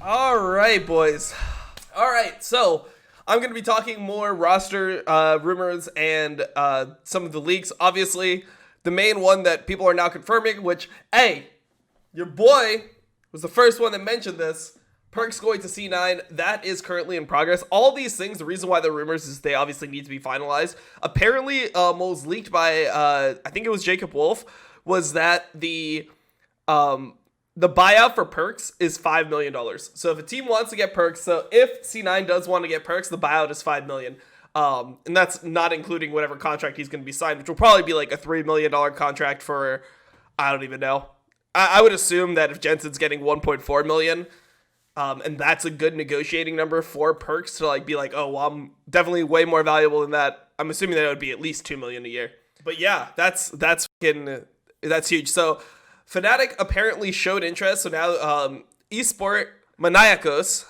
All right, boys. All right, so I'm going to be talking more roster rumors and some of the leaks. Obviously, the main one that people are now confirming, which, hey, your boy was the first one that mentioned this. Perks going to C9. That is currently in progress. All these things, the reason why they're rumors is they obviously need to be finalized. Apparently, what was leaked by, I think it was Jacob Wolf, was that the buyout for Perks is $5 million. So if a team wants to get Perks, so if C9 does want to get Perks, the buyout is $5 million. And that's not including whatever contract he's going to be signed, which will probably be like a $3 million contract for, I don't even know. I would assume that if Jensen's getting 1.4 million, and that's a good negotiating number for Perks to like be like, oh, well, I'm definitely way more valuable than that. I'm assuming that it would be at least 2 million a year. But yeah, that's huge. So Fnatic apparently showed interest. So now Esport Maniacos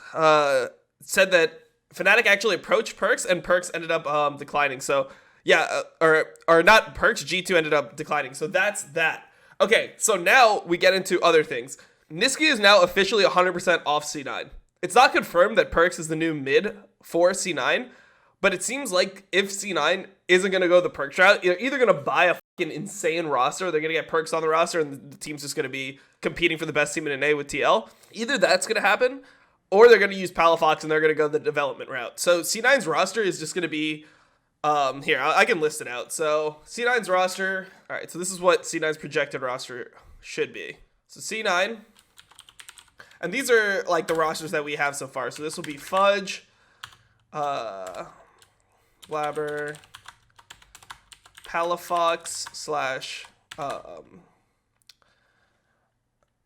said that Fnatic actually approached Perks and Perks ended up declining. So yeah, or not Perks, G2 ended up declining. So that's that. Okay, so now we get into other things. Niski is now officially 100% off C9. It's not confirmed that Perks is the new mid for C9, but it seems like if C9 isn't going to go the Perks route, they're either going to buy a fucking insane roster, they're going to get Perks on the roster, and the team's just going to be competing for the best team in NA with TL. Either that's going to happen, or they're going to use Palafox and they're going to go the development route. So C9's roster is just going to be, here, I can list it out. So C9's roster, all right, so this is what C9's projected roster should be. So C9, and these are like the rosters that we have so far. So this will be Fudge, Blabber, Palafox slash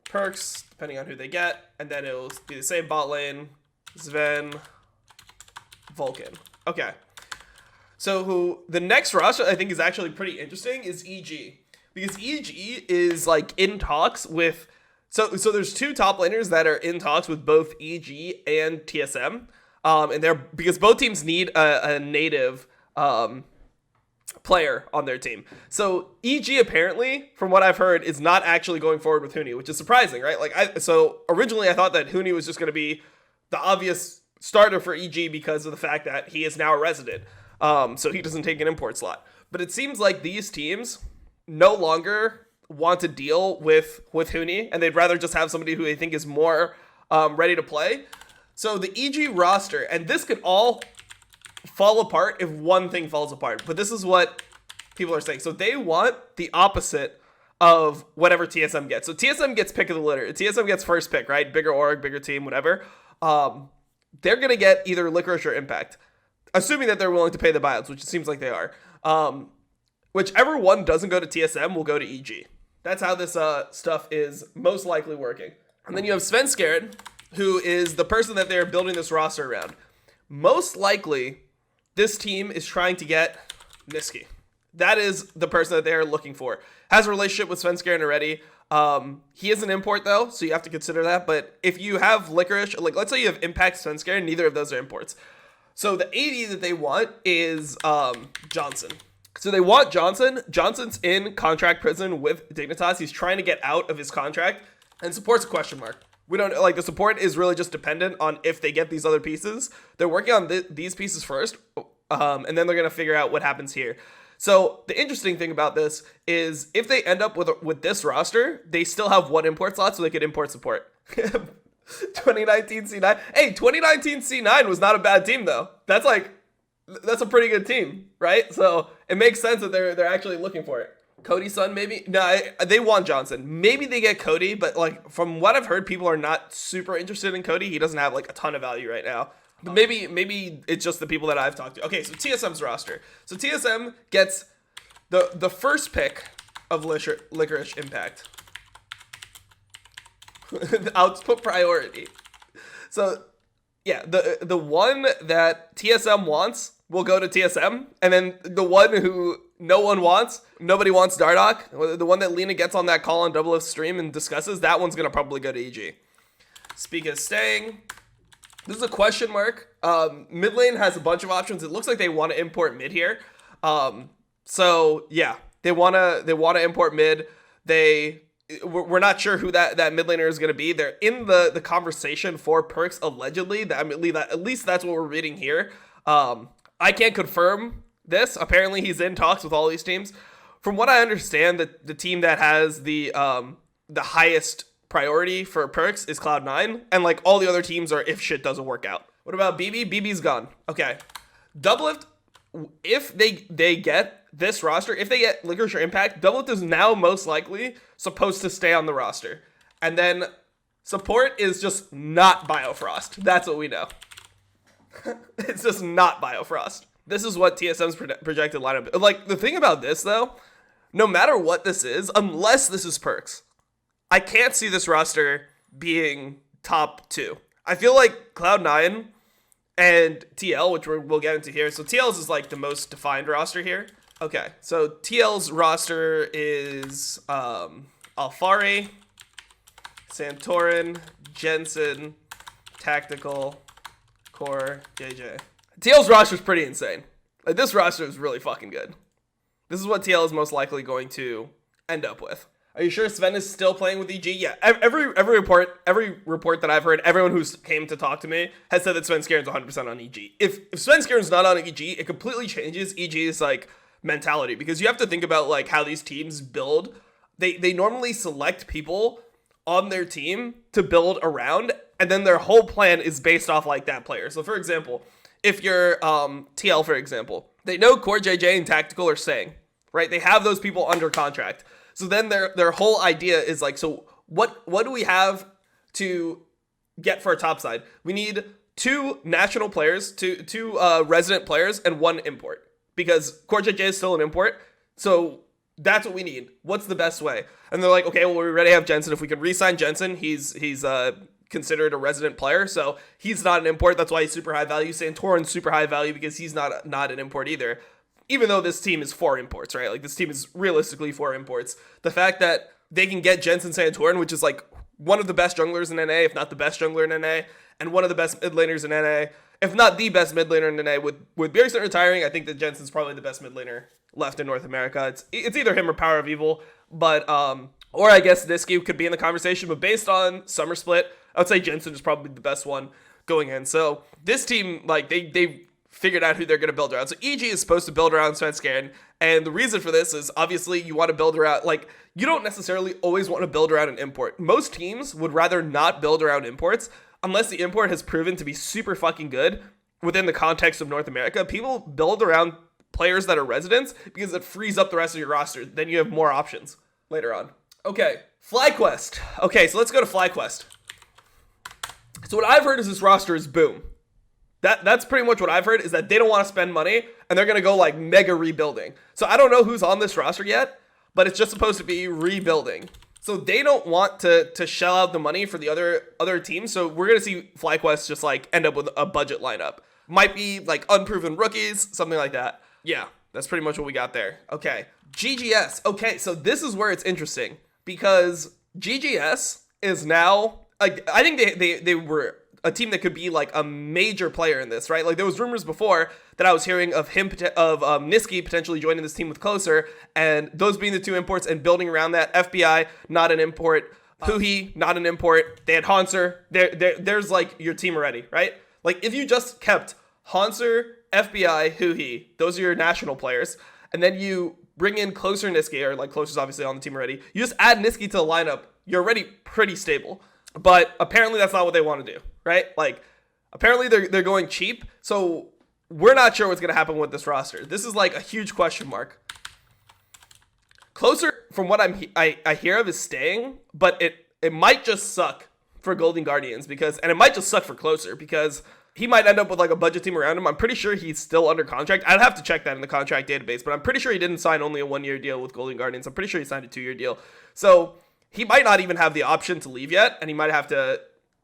Perks, depending on who they get. And then it'll be the same bot lane, Sven, Vulcan. Okay. So who the next roster I think is actually pretty interesting is EG. Because EG is like in talks with so there's two top laners that are in talks with both EG and TSM. And they're because both teams need a native player on their team. So EG apparently, from what I've heard, is not actually going forward with Huni, which is surprising, right? So originally I thought that Huni was just going to be the obvious starter for EG because of the fact that he is now a resident. So he doesn't take an import slot. But it seems like these teams no longer want to deal with Huni, and they'd rather just have somebody who they think is more ready to play. So the EG roster, and this could all fall apart if one thing falls apart, but this is what people are saying. So they want the opposite of whatever TSM gets. So TSM gets pick of the litter. TSM gets first pick, right? Bigger org, bigger team, whatever. They're going to get either Licorice or Impact, assuming that they're willing to pay the buyouts, which it seems like they are. Whichever one doesn't go to TSM will go to EG. That's how this stuff is most likely working. And then you have Svenskeren, who is the person that they're building this roster around. Most likely, this team is trying to get Niski. That is the person that they're looking for. Has a relationship with Svenskeren already. He is an import, though, so you have to consider that. But if you have Licorice, like let's say you have Impact, Svenskeren, neither of those are imports. So the AD that they want is Johnson. So they want Johnson. Johnson's in contract prison with Dignitas. He's trying to get out of his contract, and support's a question mark. We don't like the support is really just dependent on if they get these other pieces. They're working on these pieces first, and then they're gonna figure out what happens here. So the interesting thing about this is if they end up with this roster, they still have one import slot, so they could import support. 2019 C9. Hey, 2019 C9 was not a bad team though. That's a pretty good team, right? So it makes sense that they're actually looking for it. Cody's son, maybe? No, they want Johnson. Maybe they get Cody, but like from what I've heard, people are not super interested in Cody. He doesn't have like a ton of value right now. But maybe it's just the people that I've talked to. Okay, so TSM's roster. So TSM gets the first pick of Licorice Impact. Output priority. So yeah, the one that TSM wants will go to TSM, and then the one who no one wants, nobody wants Dardoch, the one that Lena gets on that call on Double F stream and discusses, that one's gonna probably go to EG. Speak is staying. This is a question mark. Mid lane has a bunch of options. It looks like they want to import mid here. So yeah, they wanna import mid. we're not sure who that mid laner is going to be. They're in the conversation for perks allegedly. At least that's what we're reading here. I can't confirm this. Apparently he's in talks with all these teams. From what I understand, the team that has the highest priority for perks is Cloud9, and like all the other teams are if shit doesn't work out. What about BB? BB's gone. Okay. Doublelift, if they get this roster, if they get Licorice or Impact, Doublelift is now most likely supposed to stay on the roster. And then support is just not Biofrost. That's what we know. It's just not Biofrost. This is what TSM's projected lineup. Like, the thing about this, though, no matter what this is, unless this is perks, I can't see this roster being top 2. I feel like Cloud9 and TL, which we'll get into here. So TL's is like the most defined roster here. Okay, so TL's roster is Alfari, Santorin, Jensen, Tactical, Core, JJ. TL's roster is pretty insane. Like, this roster is really fucking good. This is what TL is most likely going to end up with. Are you sure Sven is still playing with EG? Yeah, every report that I've heard, everyone who's came to talk to me has said that Sven Skaren's 100% on EG. If Sven Skaren's not on EG, it completely changes EG's like mentality, because you have to think about like how these teams build. They normally select people on their team to build around, and then their whole plan is based off like that player. So for example, if you're TL, for example, they know Core, JJ, and Tactical are staying, right? They have those people under contract. So then their whole idea is like, so what do we have to get for our top side? We need 2 national players, two resident players, and 1 import, because Core JJ is still an import. So that's what we need. What's the best way? And they're like, okay, well, we already have Jensen. If we can re-sign Jensen, he's considered a resident player, so he's not an import. That's why he's super high value. Santorin's super high value because he's not an import either. Even though this team is 4 imports, right? Like, this team is realistically 4 imports. The fact that they can get Jensen Santorin, which is like one of the best junglers in NA, if not the best jungler in NA, and one of the best mid laners in NA, if not the best mid laner in NA. With Bjergsen retiring, I think that Jensen's probably the best mid laner left in North America. It's either him or Power of Evil, but or I guess Niski could be in the conversation. But based on Summer Split, I would say Jensen is probably the best one going in. So this team, like, they figured out who they're going to build around. So EG is supposed to build around Sven Skaren, and the reason for this is obviously you want to build around, like, you don't necessarily always want to build around an import. Most teams would rather not build around imports unless the import has proven to be super fucking good within the context of North America. People build around players that are residents because it frees up the rest of your roster. Then you have more options later on. Okay, FlyQuest. Okay, so let's go to FlyQuest. So what I've heard is this roster is boom. That's pretty much what I've heard, is that they don't want to spend money and they're going to go like mega rebuilding. So I don't know who's on this roster yet, but it's just supposed to be rebuilding. So they don't want to shell out the money for the other teams. So we're going to see FlyQuest just like end up with a budget lineup. Might be like unproven rookies, something like that. Yeah, that's pretty much what we got there. Okay, GGS. Okay, so this is where it's interesting, because GGS is now, like, I think they were a team that could be like a major player in this, right? Like, there was rumors before that I was hearing of Niski potentially joining this team with Closer, and those being the 2 imports and building around that. FBI, not an import. Huhi, not an import. They had Hanser. There's like your team already, right? Like, if you just kept Hanser, FBI, Huhi, those are your national players, and then you bring in Closer Niski, or like Closer's obviously on the team already, you just add Niski to the lineup, you're already pretty stable. But apparently that's not what they want to do, right? Like, apparently they're going cheap, so we're not sure what's going to happen with this roster. This is like a huge question mark. Closer, from what I hear of, is staying, but it might just suck for Golden Guardians, and it might just suck for Closer, because he might end up with like a budget team around him. I'm pretty sure he's still under contract. I'd have to check that in the contract database, but I'm pretty sure he didn't sign only a 1-year deal with Golden Guardians. I'm pretty sure he signed a 2-year deal. So he might not even have the option to leave yet, and he might have to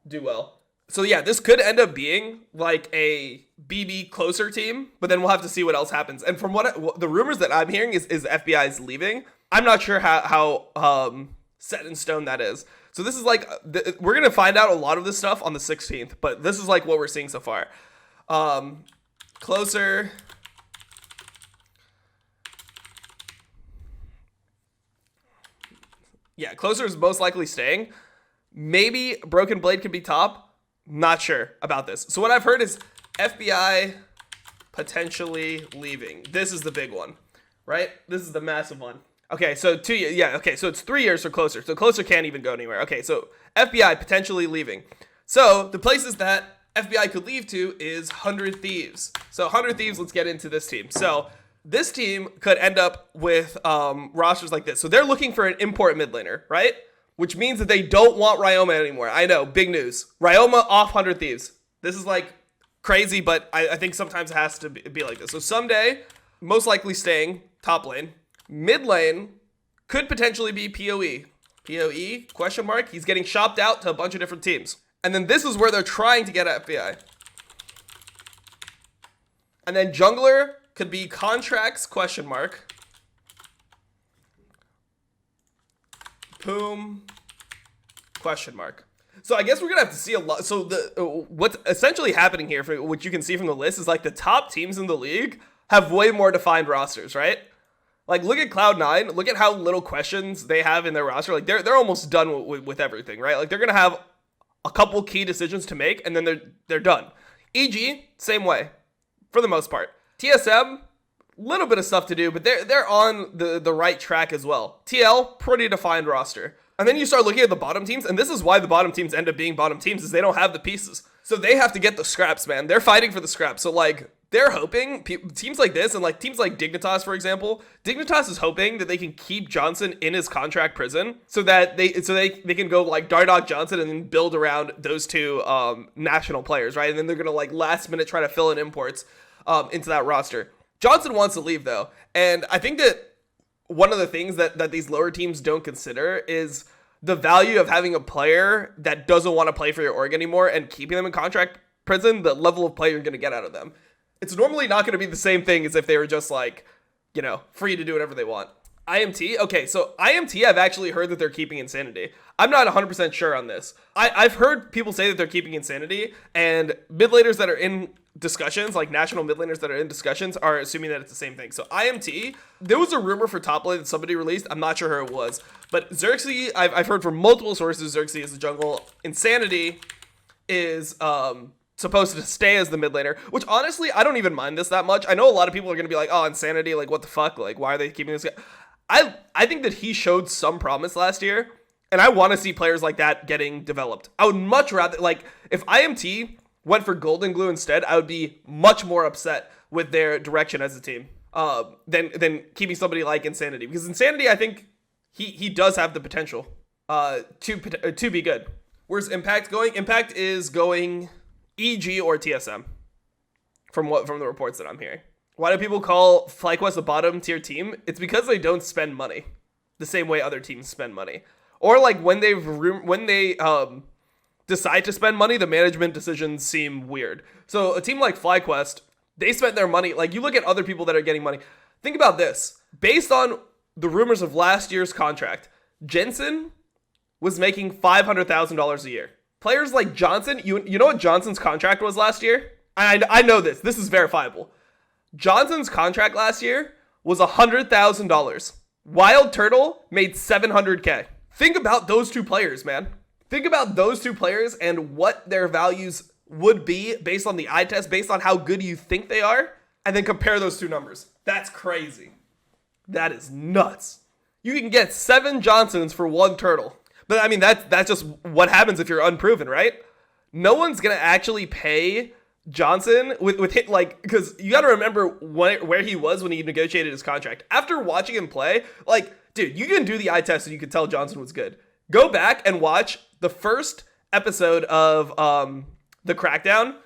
do well. So yeah, this could end up being like a BB Closer team, but then we'll have to see what else happens. And from what the rumors that I'm hearing is FBI is leaving. I'm not sure how set in stone that is. So this is like, we're going to find out a lot of this stuff on the 16th, but this is like what we're seeing so far. Closer. Yeah, Closer is most likely staying. Maybe Broken Blade could be top. Not sure about this. So what I've heard is FBI potentially leaving. This is the big one, right? This is the massive one. Okay, so 2 years. Yeah, okay, so it's 3 years for Closer. So Closer can't even go anywhere. Okay, so FBI potentially leaving. So the places that FBI could leave to is 100 Thieves. So 100 Thieves, let's get into this team. So this team could end up with rosters like this. So they're looking for an import mid laner, right? Which means that they don't want Ryoma anymore. I know, big news. Ryoma off 100 Thieves. This is like crazy, but I think sometimes it has to be like this. So someday, most likely staying top lane. Mid lane could potentially be PoE. PoE, question mark. He's getting shopped out to a bunch of different teams. And then this is where they're trying to get at FBI. And then jungler could be contracts, question mark. Boom, question mark. So I guess we're gonna have to see a lot. So what's essentially happening here, for what you can see from the list, is like the top teams in the league have way more defined rosters, right? Like look at Cloud9, look at how little questions they have in their roster. Like they're almost done with everything, right? Like they're gonna have a couple key decisions to make, and then they're done. EG, same way, for the most part. TSM, little bit of stuff to do, but they're on the right track as well. TL, pretty defined roster. And then you start looking at the bottom teams, and this is why the bottom teams end up being bottom teams, is they don't have the pieces. So they have to get the scraps, man. They're fighting for the scraps. So like they're hoping teams like this, and like teams like Dignitas, for example, Dignitas is hoping that they can keep Johnson in his contract prison so that they can go like Dardoch Johnson and then build around those two national players, right? And then they're gonna like last minute try to fill in imports into that roster. Johnson wants to leave though, and I think that one of the things that these lower teams don't consider is the value of having a player that doesn't want to play for your org anymore and keeping them in contract prison, the level of play you're going to get out of them. It's normally not going to be the same thing as if they were just like, you know, free to do whatever they want. IMT? Okay, so IMT, I've actually heard that they're keeping Insanity. I'm not 100% sure on this. I've heard people say that they're keeping Insanity, and mid laners that are in discussions, like national mid laners that are in discussions, are assuming that it's the same thing. So IMT, there was a rumor for top lane that somebody released. I'm not sure who it was. But Xerxes, I've heard from multiple sources, Xerxes is the jungle. Insanity is supposed to stay as the mid laner, which honestly, I don't even mind this that much. I know a lot of people are going to be like, oh, Insanity, like what the fuck? Like why are they keeping this guy? I think that he showed some promise last year, and I want to see players like that getting developed. I would much rather, like, if IMT went for Golden Glue instead, I would be much more upset with their direction as a team than keeping somebody like Insanity. Because Insanity, I think he does have the potential to be good. Where's Impact going? Impact is going EG or TSM from the reports that I'm hearing. Why do people call FlyQuest a bottom tier team? It's because they don't spend money the same way other teams spend money. Or like when they decide to spend money, the management decisions seem weird. So a team like FlyQuest, they spent their money. Like you look at other people that are getting money. Think about this. Based on the rumors of last year's contract, Jensen was making $500,000 a year. Players like Johnson, you know what Johnson's contract was last year? I know this. This is verifiable. Johnson's contract last year was $100,000. Wild Turtle made $700K. Think about those two players, man. Think about those two players and what their values would be based on the eye test, based on how good you think they are, and then compare those two numbers. That's crazy. That is nuts. You can get 7 Johnsons for 1 Turtle. But I mean, that's just what happens if you're unproven, right? No one's going to actually pay Johnson with hit, like, because you got to remember where he was when he negotiated his contract. After watching him play, like, dude, you can do the eye test and you can tell Johnson was good. Go back and watch the first episode of the Crackdown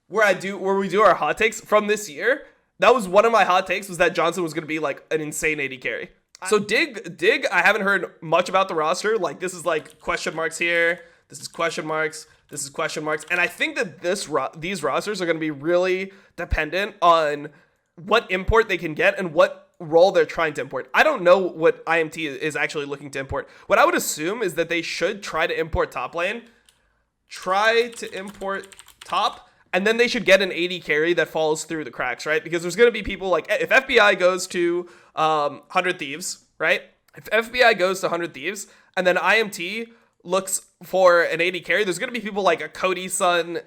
where we do our hot takes from this year. That was one of my hot takes, was that Johnson was going to be like an insane AD carry. So Dig, I haven't heard much about the roster. Like this is like question marks here. This is question marks. This is question marks. And I think that these rosters are going to be really dependent on what import they can get and what role they're trying to import. I don't know what IMT is actually looking to import. What I would assume is that they should try to import top lane, try to import top, and then they should get an AD carry that falls through the cracks, right? Because there's going to be people like, if FBI goes to 100 Thieves, right? If FBI goes to 100 Thieves and then IMT looks for an AD carry, there's going to be people like a Cody Sun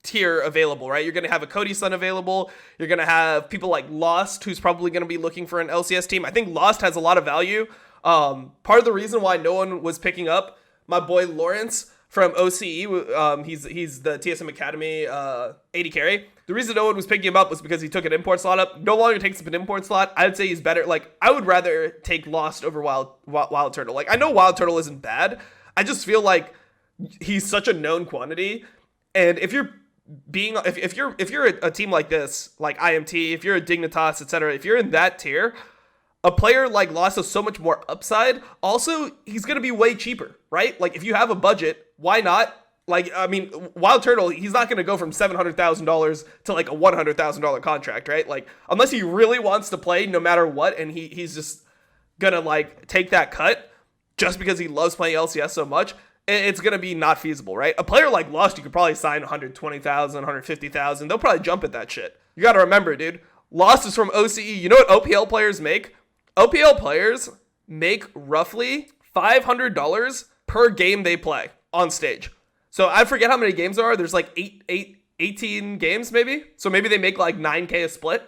tier available, right? You're going to have a Cody Sun available. You're going to have people like Lost, who's probably going to be looking for an LCS team. I think Lost has a lot of value. Part of the reason why no one was picking up my boy Lawrence from OCE, he's the TSM Academy AD carry. The reason no one was picking him up was because he took an import slot up. No longer takes up an import slot. I'd say he's better. Like, I would rather take Lost over Wild Turtle. Like, I know Wild Turtle isn't bad. I just feel like he's such a known quantity. And if you're a team like this, like IMT, if you're a Dignitas, etc., if you're in that tier, a player like Lost has so much more upside. Also, he's going to be way cheaper, right? Like, if you have a budget, why not? Like, I mean, Wild Turtle, he's not going to go from $700,000 to like a $100,000 contract, right? Like, unless he really wants to play no matter what, and he's just going to like take that cut just because he loves playing LCS so much, it's going to be not feasible, right? A player like Lost, you could probably sign 120,000, 150,000. They'll probably jump at that shit. You got to remember, dude, Lost is from OCE. You know what OPL players make? OPL players make roughly $500 per game they play on stage. So I forget how many games there are. There's like 18 games maybe. So maybe they make like 9K a split,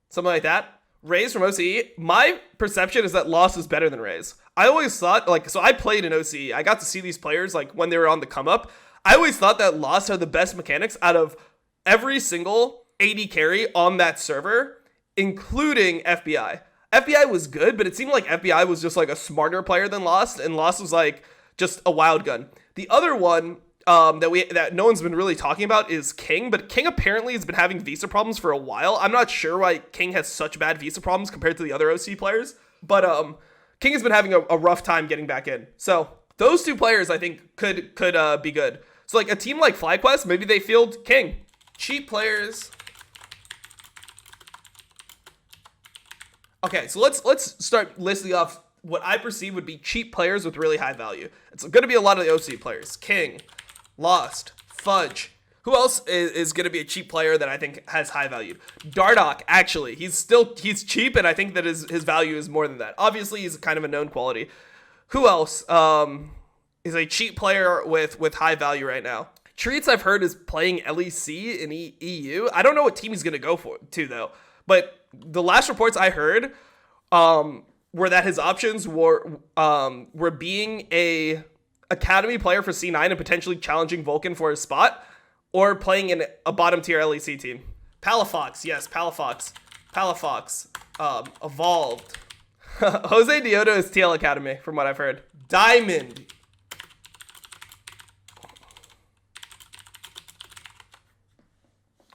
something like that. Raze from OCE, my perception is that Lost is better than Raze. I always thought, like, so I played in OCE. I got to see these players like when they were on the come up. I always thought that Lost had the best mechanics out of every single AD carry on that server, including FBI. FBI was good, but it seemed like FBI was just like a smarter player than Lost, and Lost was like just a wild gun. The other one that no one's been really talking about is King, but King apparently has been having visa problems for a while. I'm not sure why King has such bad visa problems compared to the other OC players, but King has been having a rough time getting back in. So those two players I think could be good. So like a team like FlyQuest, maybe they field King. Cheap players. Okay, so let's start listing off what I perceive would be cheap players with really high value. It's going to be a lot of the OC players. King, Lost, Fudge. Who else is going to be a cheap player that I think has high value? Dardoch, actually. He's cheap, and I think that his value is more than that. Obviously, he's kind of a known quality. Who else is a cheap player with high value right now? Treats, I've heard, is playing LEC in EU. I don't know what team he's going to go to, though. But the last reports I heard were that his options were being a academy player for C9 and potentially challenging Vulcan for his spot, or playing in a bottom tier LEC team. Palafox, yes, Palafox. Evolved. Jose Dioto is TL Academy, from what I've heard. Diamond.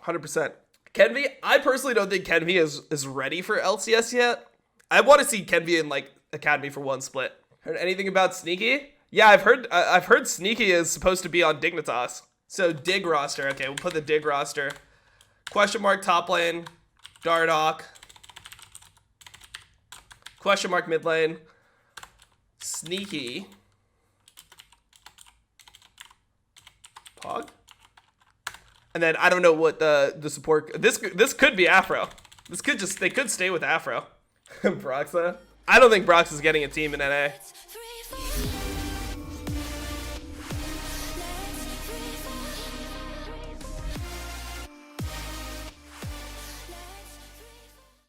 %. Kenvi, I personally don't think Kenvi is ready for LCS yet. I want to see Kenvi in like Academy for one split. Heard anything about Sneaky? Yeah, I've heard Sneaky is supposed to be on Dignitas. So Dig roster. Okay, we'll put the Dig roster. Question mark top lane. Dardoch. Question mark mid lane. Sneaky. Pog. And then I don't know what the support. This could be Afro. They could stay with Afro. Broxa. I don't think Brox is getting a team in NA.